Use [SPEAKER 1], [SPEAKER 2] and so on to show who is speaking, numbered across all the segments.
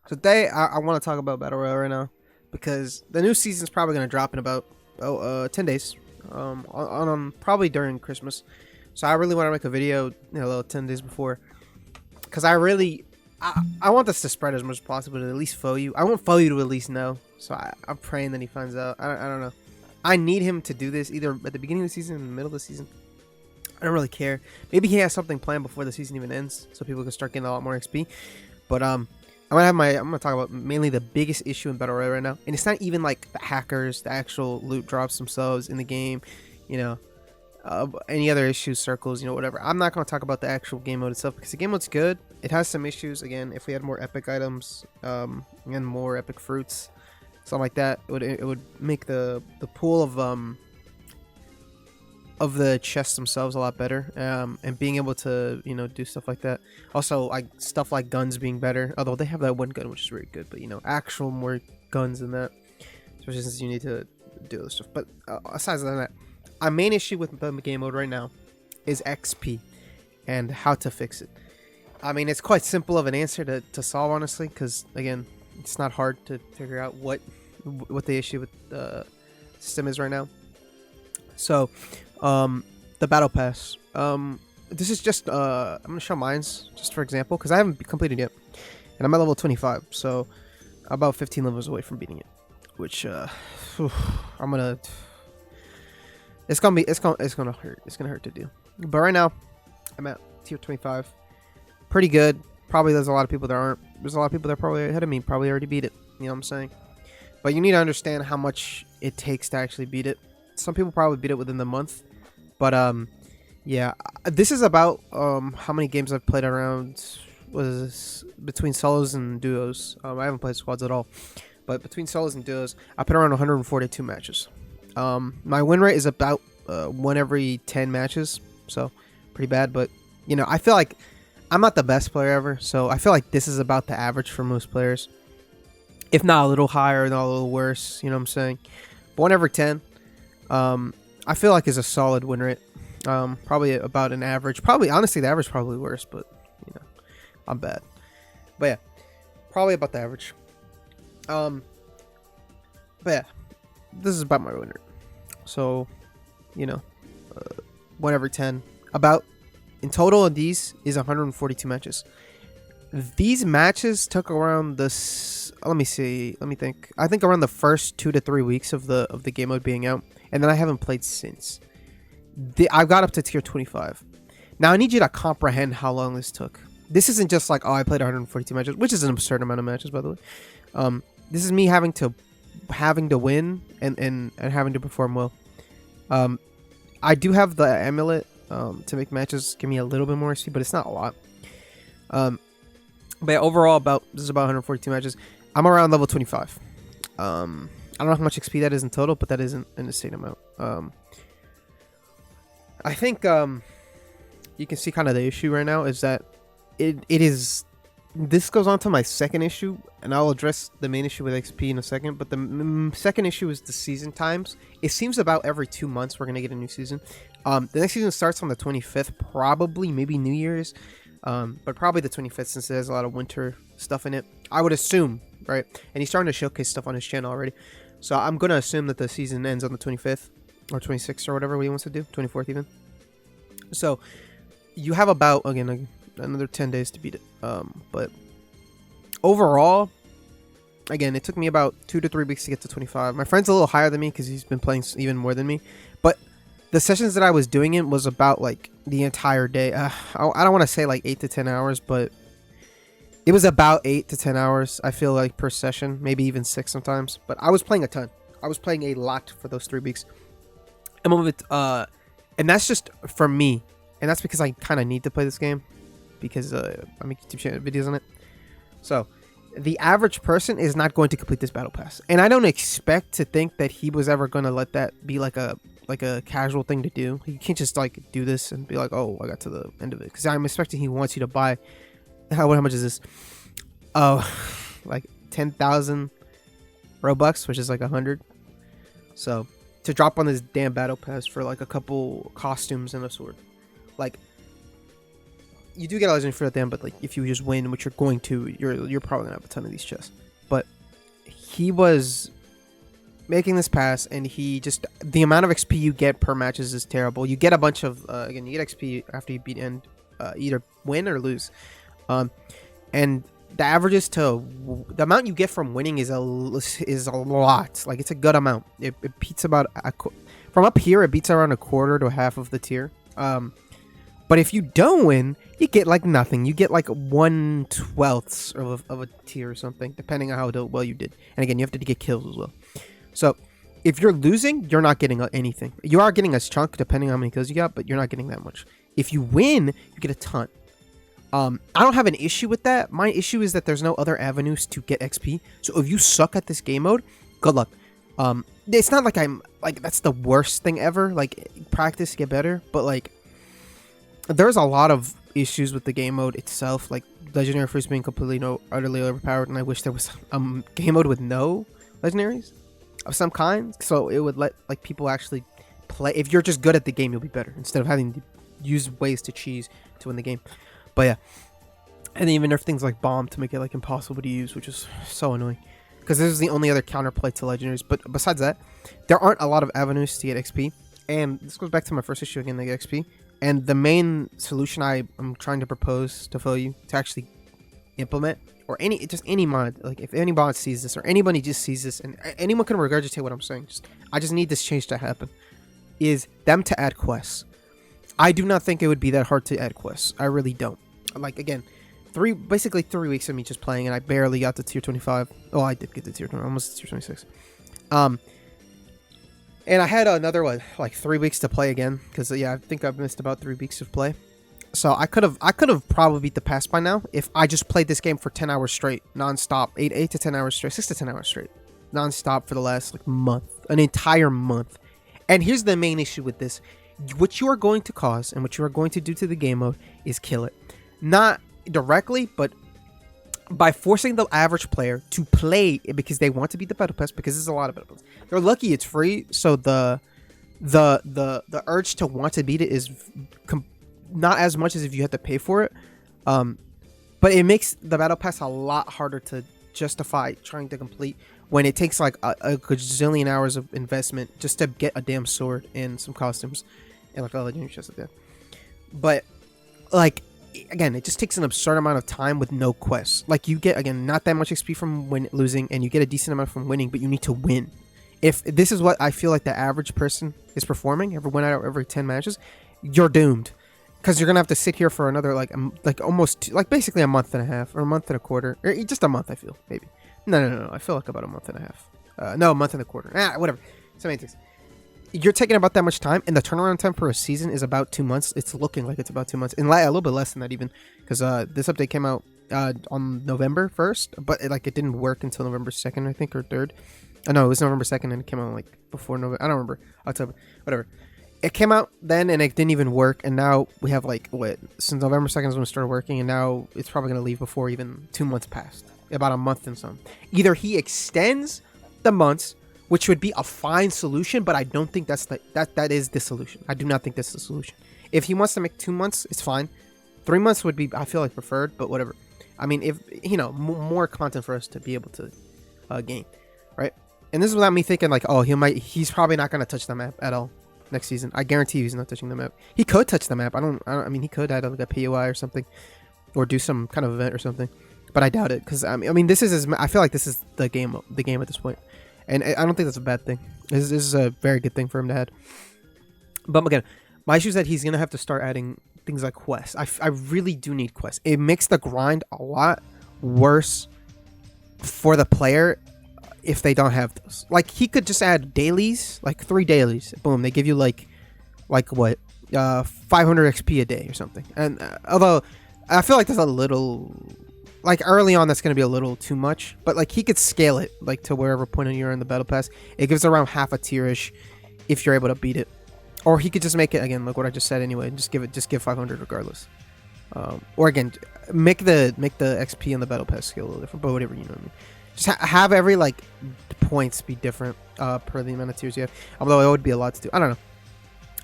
[SPEAKER 1] So today I want to talk about Battle Royale right now because the new season's probably going to drop in about 10 days, probably during Christmas. So I really want to make a video, about 10 days before, because I want this to spread as much as possible to at least foe you. I want foe you to at least know. So I'm praying that he finds out. I don't know. I need him to do this either at the beginning of the season, or in the middle of the season. I don't really care. Maybe he has something planned before the season even ends, so people can start getting a lot more XP. But I'm gonna talk about mainly the biggest issue in Battle Royale right now, and it's not even like the hackers, the actual loot drops themselves in the game, you know, any other issues, circles, whatever. I'm not gonna talk about the actual game mode itself because the game mode's good. It has some issues. Again, if we had more epic items, and more epic fruits, something like that, it would make the pool of the chests themselves a lot better, and being able to do stuff like that. Also, like stuff like guns being better, although they have that one gun which is very good, but actual more guns than that, especially since you need to do this stuff. But aside from that, our main issue with the game mode right now is XP and how to fix it. I mean, it's quite simple of an answer to solve, honestly, because again, it's not hard to figure out what the issue with the system is right now. So the battle pass, this is just I'm gonna show mines just for example, because I haven't completed yet, and I'm at level 25, so about 15 levels away from beating it, which I'm gonna it's gonna hurt to do. But right now I'm at tier 25, pretty good. Probably there's a lot of people that aren't. There's a lot of people that are probably ahead of me, probably already beat it, you know what I'm saying? But you need to understand how much it takes to actually beat it. Some people probably beat it within the month, but yeah, this is about how many games I've played around. Was this between solos and duos? I haven't played squads at all, but between solos and duos, I put around 142 matches. My win rate is about 1 every 10 matches, so pretty bad. But I feel like I'm not the best player ever, so I feel like this is about the average for most players, if not a little higher, not a little worse. You know what I'm saying? But 1 every 10. I feel like is a solid win rate. Probably about an average. Probably, honestly, the average probably worse, but I'm bad. But yeah, probably about the average. But yeah, this is about my win rate. So, 1 every 10. About in total of these is 142 matches. These matches took around this. Let me see. Let me think. I think around the first 2 to 3 weeks of the game mode being out, and then I haven't played since. I've got up to tier 25. Now I need you to comprehend how long this took. This isn't just like, oh, I played 142 matches, which is an absurd amount of matches, by the way. This is me having to win and having to perform well. I do have the amulet to make matches give me a little bit more XP, but it's not a lot. But yeah, overall, this is about 142 matches. I'm around level 25. I don't know how much XP that is in total, but that isn't an insane amount. I think you can see kind of the issue right now is that it is. This goes on to my second issue, and I'll address the main issue with XP in a second. But the second issue is the season times. It seems about every 2 months we're gonna get a new season. The next season starts on the 25th, probably, maybe New Year's. But probably the 25th, since it has a lot of winter stuff in it. I would assume, right? And he's starting to showcase stuff on his channel already. So I'm going to assume that the season ends on the 25th or 26th or whatever he wants to do. 24th even. So you have about, again, another 10 days to beat it. But overall, again, it took me about 2 to 3 weeks to get to 25. My friend's a little higher than me because he's been playing even more than me. But the sessions that I was doing it was about like the entire day. I don't want to say like 8 to 10 hours, but it was about 8 to 10 hours, I feel like, per session, maybe even 6 sometimes. But I was playing a ton. I was playing a lot for those 3 weeks. And that's just for me. And that's because I kind of need to play this game because I make YouTube channel videos on it. So the average person is not going to complete this battle pass. And I don't expect to think that he was ever going to let that be like a casual thing to do. You can't just like do this and be like, oh, I got to the end of it, because I'm expecting he wants you to buy how much is this? Oh, like 10,000 Robux, which is like 100. So to drop on this damn battle pass for like a couple costumes and a sword, like you do get a legendary fruit at the end, but like if you just win, which you're going to, you're probably gonna have a ton of these chests. But he was making this pass, and he just, the amount of XP you get per matches is terrible. You get a bunch of again, you get XP after you beat end, either win or lose, and the averages to the amount you get from winning is a lot. Like, it's a good amount. It beats about from up here, it beats around a quarter to a half of the tier. But if you don't win, you get like nothing. You get like 1/12 of a tier or something, depending on how well you did. And again, you have to get kills as well. So if you're losing, you're not getting anything. You are getting a chunk depending on how many kills you got, but you're not getting that much. If you win, you get a ton. I don't have an issue with that. My issue is that there's no other avenues to get XP. So if you suck at this game mode, good luck. It's not like I'm like that's the worst thing ever. Like, practice, get better, but like there's a lot of issues with the game mode itself, like legendary fruits being completely utterly overpowered, and I wish there was a game mode with no legendaries of some kind, so it would let like people actually play. If you're just good at the game, you'll be better instead of having to use ways to cheese to win the game. But yeah, and even there are things like bomb to make it like impossible to use, which is so annoying because this is the only other counterplay to legendaries. But besides that, there aren't a lot of avenues to get XP, and this goes back to my first issue again, to get XP. And the main solution I'm trying to propose to you to actually implement, or any mod, like if any mod sees this, or anybody just sees this, and anyone can regurgitate what I'm saying, I just need this change to happen, is them to add quests. I do not think it would be that hard to add quests. I really don't. Like, again, basically 3 weeks of me just playing, and I barely got to tier 25. Oh, I did get to tier 20, almost tier 26. And I had another like 3 weeks to play again, because yeah, I think I've missed about 3 weeks of play. So I could have probably beat the pass by now if I just played this game for 10 hours straight, non-stop, 8 to 10 hours straight, 6 to 10 hours straight, non-stop for the last like month, an entire month. And here's the main issue with this: what you are going to cause and what you are going to do to the game mode is kill it, not directly, but by forcing the average player to play it because they want to beat the battle pass, because there's a lot of battle pass. They're lucky it's free, so the urge to want to beat it is not as much as if you had to pay for it. But it makes the battle pass a lot harder to justify trying to complete when it takes like a gazillion hours of investment just to get a damn sword and some costumes and like a legendary chest at the end. But like, again, it just takes an absurd amount of time with no quests. Like, you get, again, not that much XP from losing, and you get a decent amount from winning, but you need to win. If this is what I feel like the average person is performing, every 1 out of every 10 matches, you're doomed. Because you're going to have to sit here for another, like almost, like basically a month and a half, or a month and a quarter, or just a month, I feel, maybe. No, I feel like about a month and a half. No, a month and a quarter. Whatever. Semantics. You're taking about that much time, and the turnaround time for a season is about 2 months. It's looking like it's about 2 months, and a little bit less than that even, because this update came out on November 1st, but it didn't work until November 2nd, I think, or 3rd. No, it was November 2nd, and it came out like before November. I don't remember. October, whatever. It came out then, and it didn't even work, and now we have like since November 2nd is when it started working, and now it's probably gonna leave before even 2 months passed, about a month and some. Either he extends the months, which would be a fine solution, but I don't think that is the solution. I do not think that's the solution. If he wants to make 2 months, it's fine. 3 months would be, I feel like, preferred, but whatever. I mean, if more content for us to be able to gain, right? And this is without me thinking like, oh, he's probably not gonna touch the map at all next season. I guarantee you he's not touching the map. He could touch the map. I mean, he could add like a POI or something, or do some kind of event or something, but I doubt it, because I mean, I feel like this is the game at this point. And I don't think that's a bad thing. This is a very good thing for him to add. But again, my issue is that he's going to have to start adding things like quests. I really do need quests. It makes the grind a lot worse for the player if they don't have those. Like, he could just add dailies, like 3 dailies. Boom, they give you like what? 500 XP a day or something. And although I feel like that's a little... Like, early on, that's going to be a little too much. But, like, he could scale it, like, to wherever point you're in the battle pass. It gives around half a tier-ish if you're able to beat it. Or he could just make it, again, like what I just said anyway. Just give 500 regardless. Or, again, make the XP on the battle pass scale a little different. But whatever, you know what I mean. Just have every, like, points be different per the amount of tiers you have. Although it would be a lot to do. I don't know.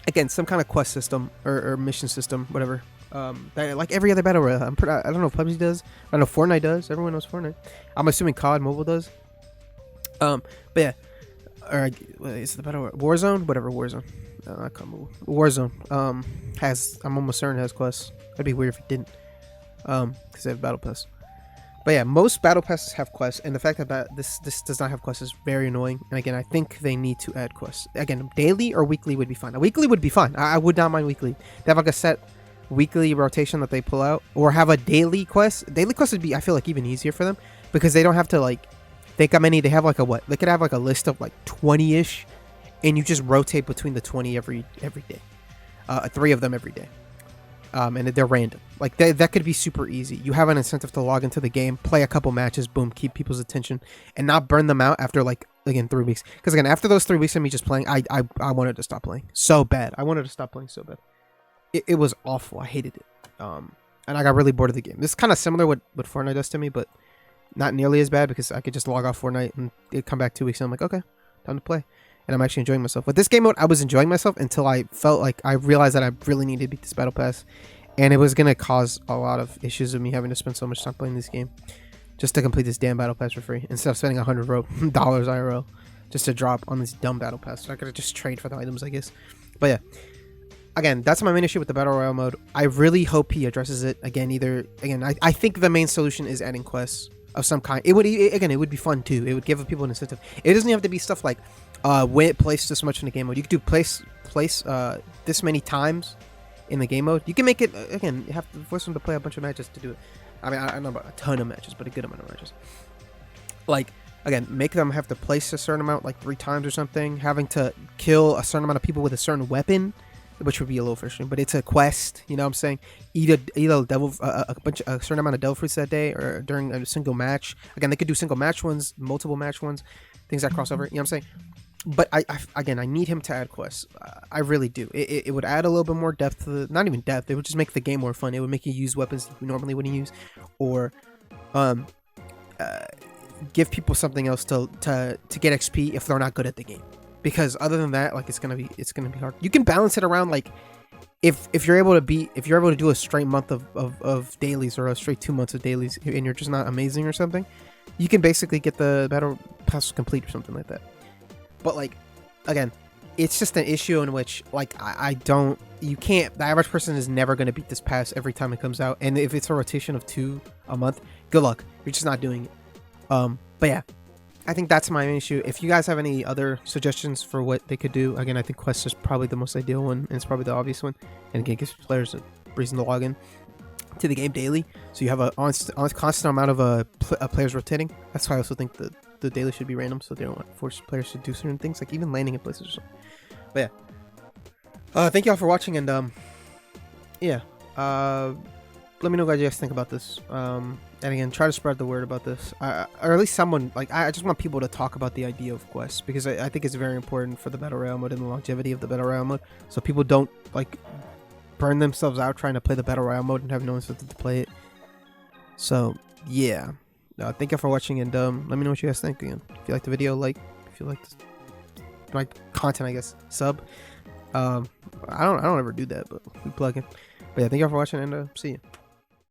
[SPEAKER 1] Again, some kind of quest system or mission system, whatever. Like every other battle royale. I don't know if PUBG does. I don't know if Fortnite does. Everyone knows Fortnite. I'm assuming COD Mobile does. But yeah, or is it the battle Warzone? Whatever, Warzone. Not COD Mobile. Warzone has. I'm almost certain it has quests. That'd be weird if it didn't. Because they have battle pass. But yeah, most battle passes have quests, and the fact that this does not have quests is very annoying. And again, I think they need to add quests. Again, daily or weekly would be fine. A weekly would be fine. I would not mind weekly. They have like a set weekly rotation that they pull out, or have a daily quest. Daily quest would be, I feel like, even easier for them because they don't have to like think how many. They have like a what? They could have like a list of like 20-ish, and you just rotate between the 20 every day. 3 of them every day. And they're random. Like that could be super easy. You have an incentive to log into the game, play a couple matches, boom, keep people's attention, and not burn them out after like again 3 weeks. Because again, after those 3 weeks of me just playing, I wanted to stop playing so bad. I wanted to stop playing so bad. It was awful. I hated it. And I got really bored of the game. This is kind of similar what Fortnite does to me, but not nearly as bad because I could just log off Fortnite and it'd come back 2 weeks and I'm like, okay, time to play. And I'm actually enjoying myself. With this game mode, I was enjoying myself until I felt like I realized that I really needed to beat this battle pass. And it was going to cause a lot of issues of me having to spend so much time playing this game just to complete this damn battle pass for free. Instead of spending $100 IRL just to drop on this dumb battle pass. So I could just trade for the items, I guess. But yeah. Again, that's my main issue with the Battle Royale mode. I really hope he addresses it. Again, I think the main solution is adding quests of some kind. It would be fun too. It would give people an incentive. It doesn't have to be stuff like win place this much in the game mode. You could do place this many times in the game mode. You can make it again. You have to force them to play a bunch of matches to do it. I mean, I don't know about a ton of matches, but a good amount of matches. Like again, make them have to place a certain amount, like 3 times or something. Having to kill a certain amount of people with a certain weapon, which would be a little frustrating, but it's a quest. You know what I'm saying? Eat a certain amount of devil fruits that day, or during a single match. Again, they could do single match ones, multiple match ones, things that cross over. You know what I'm saying? But I need him to add quests. I really do. It would add a little bit more depth to not even depth. It would just make the game more fun. It would make you use weapons you normally wouldn't use, or give people something else to get XP if they're not good at the game. Because other than that, like it's gonna be hard. You can balance it around like if you're able to do a straight month of dailies or a straight 2 months of dailies and you're just not amazing or something, you can basically get the battle pass complete or something like that. But like again, it's just an issue in which like you can't. The average person is never gonna beat this pass every time it comes out, and if it's a rotation of 2 a month, good luck. You're just not doing it. But yeah. I think that's my main issue. If you guys have any other suggestions for what they could do, again, I think Quest is probably the most ideal one, and it's probably the obvious one. And again, it gives players a reason to log in to the game daily, so you have a constant amount of players rotating. That's why I also think the daily should be random, so they don't force players to do certain things, like even landing in places or something. But yeah, thank y'all for watching, and yeah, let me know what you guys think about this. And again, try to spread the word about this, or at least someone, like, I just want people to talk about the idea of quests, because I think it's very important for the Battle Royale mode and the longevity of the Battle Royale mode, so people don't, like, burn themselves out trying to play the Battle Royale mode and have no incentive to play it. So, yeah. Thank you for watching, and let me know what you guys think. Again, if you like the video, like. If you like my content, I guess, sub. I don't ever do that, but we plug in. But yeah, thank you all for watching, and see you.